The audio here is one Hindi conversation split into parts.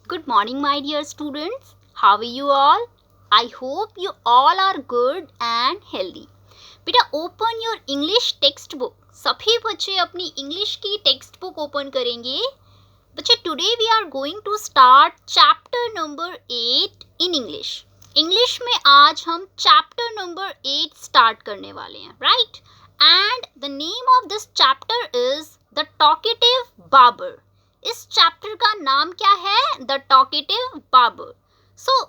Good morning, my dear students. How are you all? I hope you all are good and healthy. बेटा open your English text book. सभी बच्चे अपनी इंग्लिश की टेक्स्ट बुक ओपन करेंगे. बच्चे today we are going to start chapter number 8 in English. English में आज हम चैप्टर नंबर 8 स्टार्ट करने वाले हैं, right? And the name of this chapter is the talkative barber. इस चैप्टर का नाम क्या है? The talkative barber. So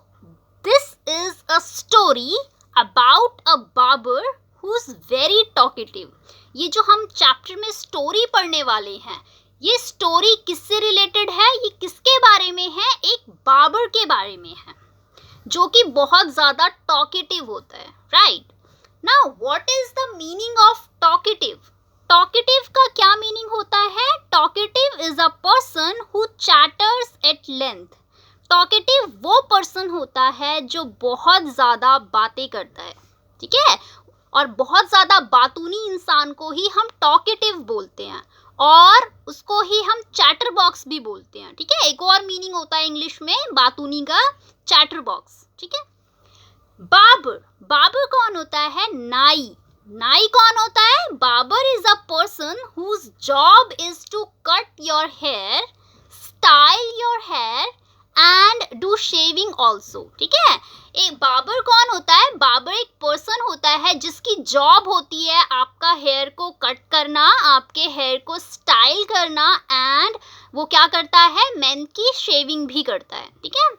this is a story about a barber who is very talkative. ये जो हम चैप्टर में स्टोरी पढ़ने वाले हैं, ये स्टोरी किससे रिलेटेड है? ये किसके बारे में है? एक बार्बर के बारे में है जो कि बहुत ज्यादा टॉकेटिव होता है, right? Now what is the meaning of talkative? Talkative का क्या मीनिंग होता है? Talkative is a person who chatters at length. Talkative वो पर्सन होता है जो बहुत ज़्यादा बातें करता है, ठीक है? और बहुत ज़्यादा बातूनी इंसान को ही हम टॉकेटिव बोलते हैं और उसको ही हम चैटर बॉक्स भी बोलते हैं, ठीक है? एक और मीनिंग होता है इंग्लिश में बातूनी का, चैटर बॉक्स, ठीक है? बार्बर. बार्बर कौन होता है? नाई. नाई कौन होता है? Barber is a person whose job is to cut your hair, style your hair and do shaving also, ठीक है? एक बार्बर कौन होता है? बार्बर एक पर्सन होता है जिसकी जॉब होती है आपका हेयर को कट करना, आपके हेयर को स्टाइल करना, एंड वो क्या करता है? मेन की शेविंग भी करता है, ठीक है?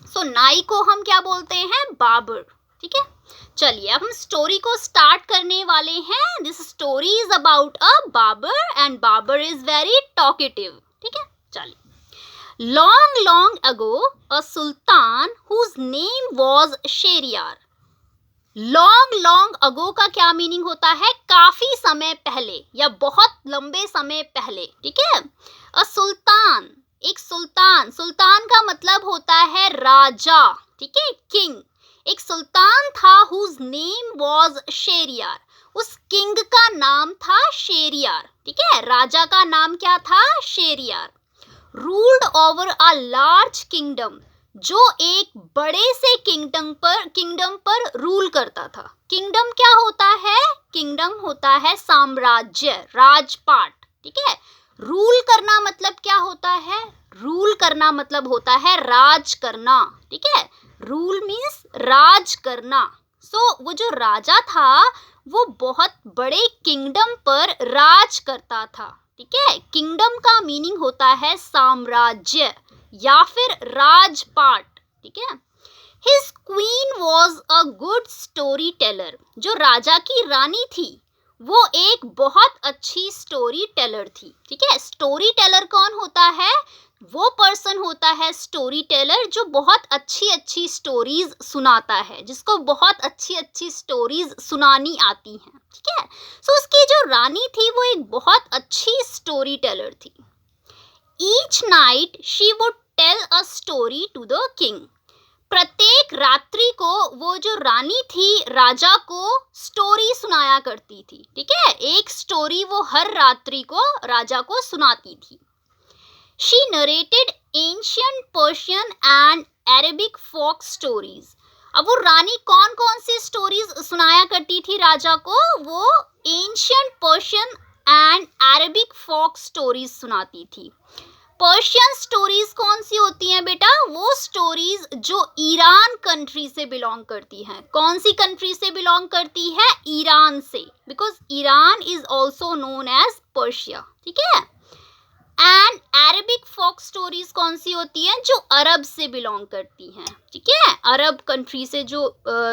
सो नाई को हम क्या बोलते हैं? बार्बर, ठीक है? चलिए अब हम स्टोरी को स्टार्ट करने वाले हैं. This story is about a barber and barber is very talkative, ठीक है? चलिए. Long long ago a sultan whose name was Shahryar. Long long ago का क्या मीनिंग होता है? काफी समय पहले या बहुत लंबे समय पहले, ठीक है? अ सुल्तान, एक सुल्तान. सुल्तान का मतलब होता है राजा, ठीक है? किंग. एक सुल्तान था हुज नेम वॉज शेरियार. उस किंग का नाम था शेरियार, ठीक है? राजा का नाम क्या था? Sheriyar. Ruled over a large kingdom. जो एक बड़े से किंगडम पर रूल करता था. किंगडम क्या होता है? किंगडम होता है साम्राज्य, राजपाट, ठीक है? रूल करना मतलब क्या होता है? रूल करना मतलब होता है राज करना, ठीक है? रूल मीन्स राज करना. सो वो जो राजा था वो बहुत बड़े किंगडम पर राज करता था, ठीक है? किंगडम का मीनिंग होता है साम्राज्य या फिर राजपाट, ठीक है? His queen was a good story teller. जो राजा की रानी थी वो एक बहुत अच्छी स्टोरी टेलर थी, ठीक है? स्टोरी टेलर कौन होता है? वो पर्सन होता है स्टोरी टेलर जो बहुत अच्छी अच्छी स्टोरीज सुनाता है, जिसको बहुत अच्छी अच्छी स्टोरीज सुनानी आती हैं, ठीक है? सो उसकी जो रानी थी वो एक बहुत अच्छी स्टोरी टेलर थी. Each night she would tell a story to the king. प्रत्येक रात्रि को वो जो रानी थी राजा को स्टोरी सुनाया करती थी, ठीक है? एक स्टोरी वो हर रात्रि को राजा को सुनाती थी. She narrated ancient Persian and Arabic folk stories. अब वो रानी कौन कौन सी स्टोरीज सुनाया करती थी राजा को? वो ancient Persian and Arabic folk stories सुनाती थी. पर्शियन स्टोरीज कौन सी होती हैं बेटा? वो स्टोरीज जो ईरान कंट्री से बिलोंग करती हैं. कौन सी कंट्री से बिलोंग करती है? ईरान से, because Iran is also known as Persia, ठीक है? एंड अरेबिक फोक स्टोरीज कौन सी होती हैं? जो अरब से बिलोंग करती हैं, ठीक है? अरब कंट्री से जो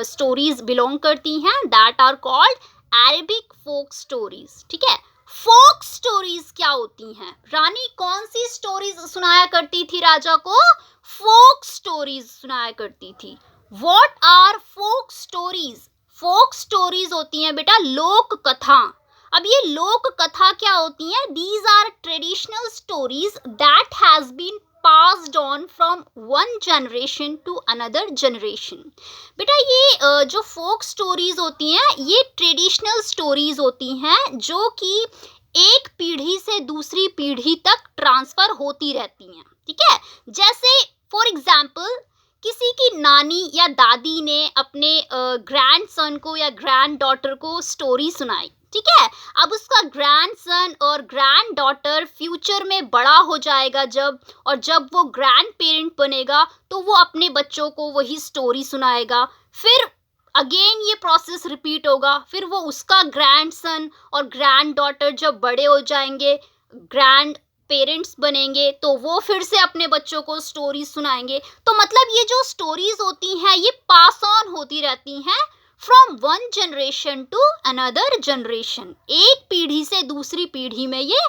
स्टोरीज बिलोंग करती हैं that are called Arabic folk stories, ठीक है? फोक स्टोरीज क्या होती हैं? रानी कौन सी स्टोरीज सुनाया करती थी राजा को? फोक स्टोरीज सुनाया करती थी. What are folk stories? Folk stories होती हैं बेटा लोक कथा. अब ये लोक कथा क्या होती हैं? These are traditional stories that has been passed on from one generation to another generation. बेटा ये जो फोक स्टोरीज होती हैं ये ट्रेडिशनल स्टोरीज होती हैं जो कि एक पीढ़ी से दूसरी पीढ़ी तक ट्रांसफर होती रहती हैं, ठीक है? जैसे एग्जाम्पल, किसी की नानी या दादी ने अपने ग्रैंडसन को या ग्रैंड डॉटर को स्टोरी सुनाई, ठीक है। अब उसका ग्रैंडसन और ग्रैंड डॉटर फ्यूचर में बड़ा हो जाएगा जब वो ग्रैंड पेरेंट बनेगा तो वो अपने बच्चों को वही स्टोरी सुनाएगा। फिर अगेन ये प्रोसेस रिपीट होगा, फिर वो उसका ग्रैंडसन और ग्रैंड डॉटर जब बड़े हो जाएंगे, ग्रैंड पेरेंट्स बनेंगे, तो वो फिर से अपने बच्चों को स्टोरीज सुनाएंगे। तो मतलब ये जो स्टोरीज होती हैं ये पास ऑन होती रहती हैं from one generation to another generation, एक पीढ़ी से दूसरी पीढ़ी में ये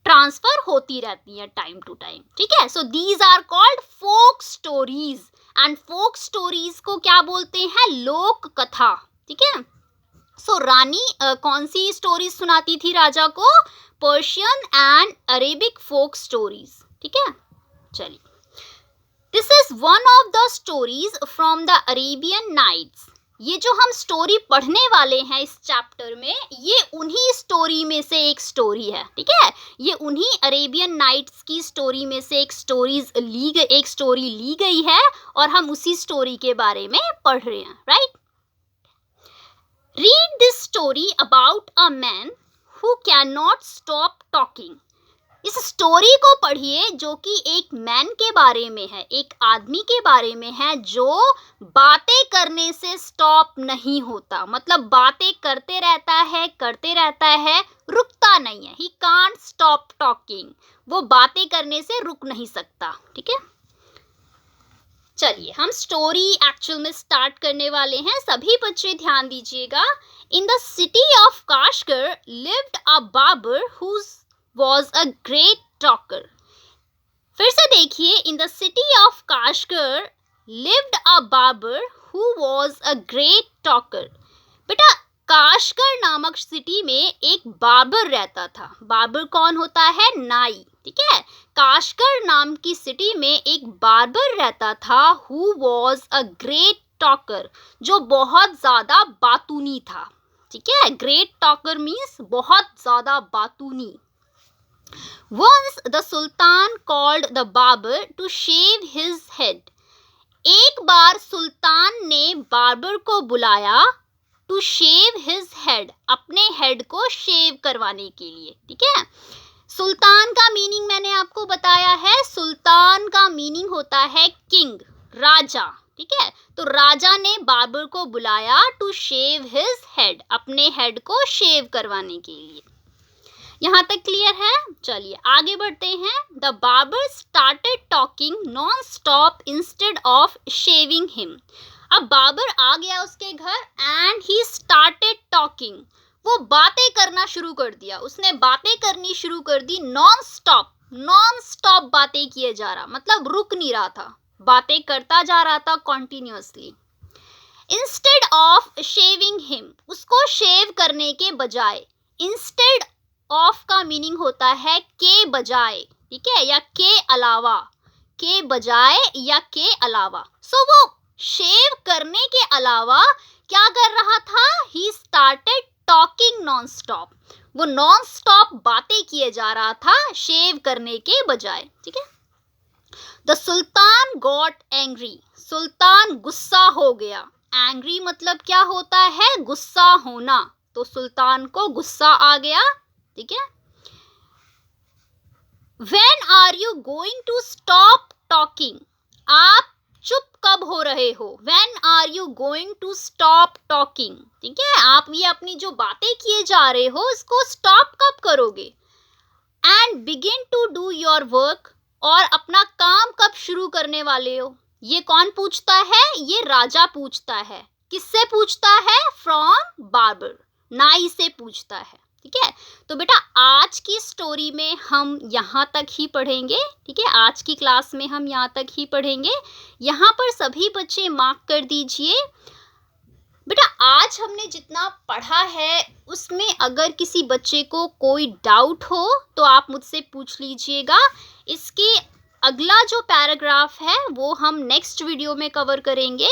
ट्रांसफर होती रहती है टाइम टू टाइम, ठीक है। So these are called folk stories, and folk stories को क्या बोलते हैं? लोक कथा, ठीक है। सो रानी कौन सी स्टोरीज सुनाती थी राजा को? Persian and Arabic folk stories, ठीक है। चलिए, this is one of the stories from the Arabian nights. ये जो हम स्टोरी पढ़ने वाले हैं इस चैप्टर में, ये उन्हीं स्टोरी में से एक स्टोरी है, ठीक है। ये उन्हीं अरेबियन नाइट्स की स्टोरी में से एक स्टोरी ली गई है और हम उसी स्टोरी के बारे में पढ़ रहे हैं, right. Read this story about a man who can not stop talking. इस स्टोरी को पढ़िए जो कि एक मैन के बारे में है, एक आदमी के बारे में है जो बातें करने से स्टॉप नहीं होता, मतलब बातें करते रहता है, रुकता नहीं है। ही कांट स्टॉप टॉकिंग, वो बातें करने से रुक नहीं सकता, ठीक है। चलिए, हम स्टोरी एक्चुअल में स्टार्ट करने वाले हैं। सभी बच्चे ध्यान दीजिएगा। In the city of Kashgar lived a barber who was a great talker। फिर से देखिए, in the city of Kashgar lived a barber who was a great talker। बेटा, काशगर नामक सिटी में एक बार्बर रहता था। बार्बर कौन होता है? नाई, ठीक है। काशगर नाम की सिटी में एक बार्बर रहता था who was a great talker, जो बहुत ज़्यादा बातूनी था, ठीक है। ग्रेट टॉकर मीन्स बहुत ज़्यादा बातूनी। Once the Sultan called the barber to shave his head। एक बार सुल्तान ने बार्बर को बुलाया to shave his head, अपने हेड को शेव करवाने के लिए, ठीक है। सुल्तान का मीनिंग मैंने आपको बताया है। सुल्तान का मीनिंग होता है किंग, राजा, ठीक है। तो राजा ने बार्बर को बुलाया to shave his head, अपने हेड को शेव करवाने के लिए। यहाँ तक क्लियर है? चलिए आगे बढ़ते हैं। The barber started talking non stop instead of shaving him. अब बार्बर आ गया उसके घर एंड ही स्टार्टेड टॉकिंग, वो बातें करना शुरू कर दिया। उसने बातें करनी शुरू कर दी, नॉन स्टॉप बातें किए जा रहा, मतलब रुक नहीं रहा था, बातें करता जा रहा था continuously. Instead of shaving him, उसको शेव करने के बजाय। इंस्टेड ऑफ का मीनिंग होता है के बजाय, ठीक है, या के अलावा, के बजाय या के अलावा। सो वो शेव करने के अलावा क्या कर रहा था? He started talking non stop, वो नॉन स्टॉप बातें किए जा रहा था शेव करने के बजाय, ठीक है। द सुल्तान गॉट एंग्री, सुल्तान गुस्सा हो गया। एंग्री मतलब क्या होता है? गुस्सा होना। तो सुल्तान को गुस्सा आ गया, ठीक है। When are you going to stop talking? आप चुप कब हो रहे हो? When are you going to stop talking? ठीक है, आप ये अपनी जो बातें किए जा रहे हो इसको स्टॉप कब करोगे? And begin to do your work, और अपना काम कब शुरू करने वाले हो? ये कौन पूछता है? ये राजा पूछता है। किससे पूछता है? From barber, नाई से पूछता है, ठीक है। तो बेटा आज की स्टोरी में हम यहाँ तक ही पढ़ेंगे, ठीक है। आज की क्लास में हम यहाँ तक ही पढ़ेंगे। यहाँ पर सभी बच्चे मार्क कर दीजिए। बेटा आज हमने जितना पढ़ा है उसमें अगर किसी बच्चे को कोई डाउट हो तो आप मुझसे पूछ लीजिएगा। इसके अगला जो पैराग्राफ है वो हम नेक्स्ट वीडियो में कवर करेंगे।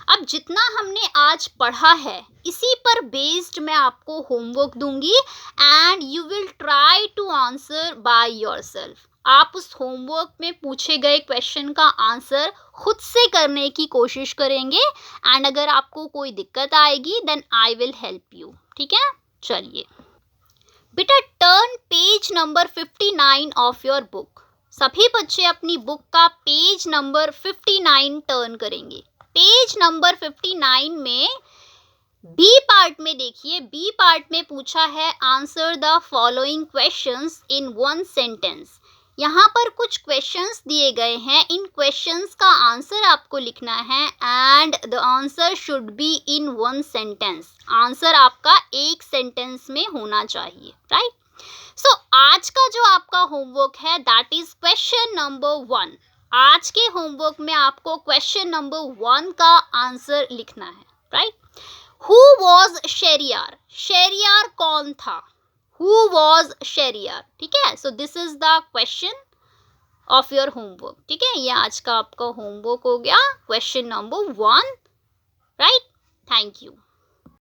अब जितना हमने आज पढ़ा है इसी पर बेस्ड मैं आपको होमवर्क दूंगी and you will try to answer by yourself. आप उस होमवर्क में पूछे गए क्वेश्चन का आंसर खुद से करने की कोशिश करेंगे एंड अगर आपको कोई दिक्कत आएगी then I will help you. ठीक है, चलिए बेटा turn page number 59 of your book. सभी बच्चे अपनी बुक का पेज नंबर 59 टर्न करेंगे। पेज नंबर 59 में बी पार्ट में देखिए, बी पार्ट में पूछा है answer the following questions in one sentence. यहाँ पर कुछ क्वेश्चंस दिए गए हैं, इन क्वेश्चंस का आंसर आपको लिखना है and the answer should be in one sentence. Answer आपका एक सेंटेंस में होना चाहिए, राइट। सो आज का जो आपका होमवर्क है दैट इज क्वेश्चन नंबर 1। आज के होमवर्क में आपको क्वेश्चन नंबर 1 का आंसर लिखना है, right. Who was Sheriyar? Sheriyar कौन था? Who was Sheriyar? ठीक है, so this is the question of your homework. ठीक है, ये आज का आपका होमवर्क हो गया, question number 1, right. Thank you.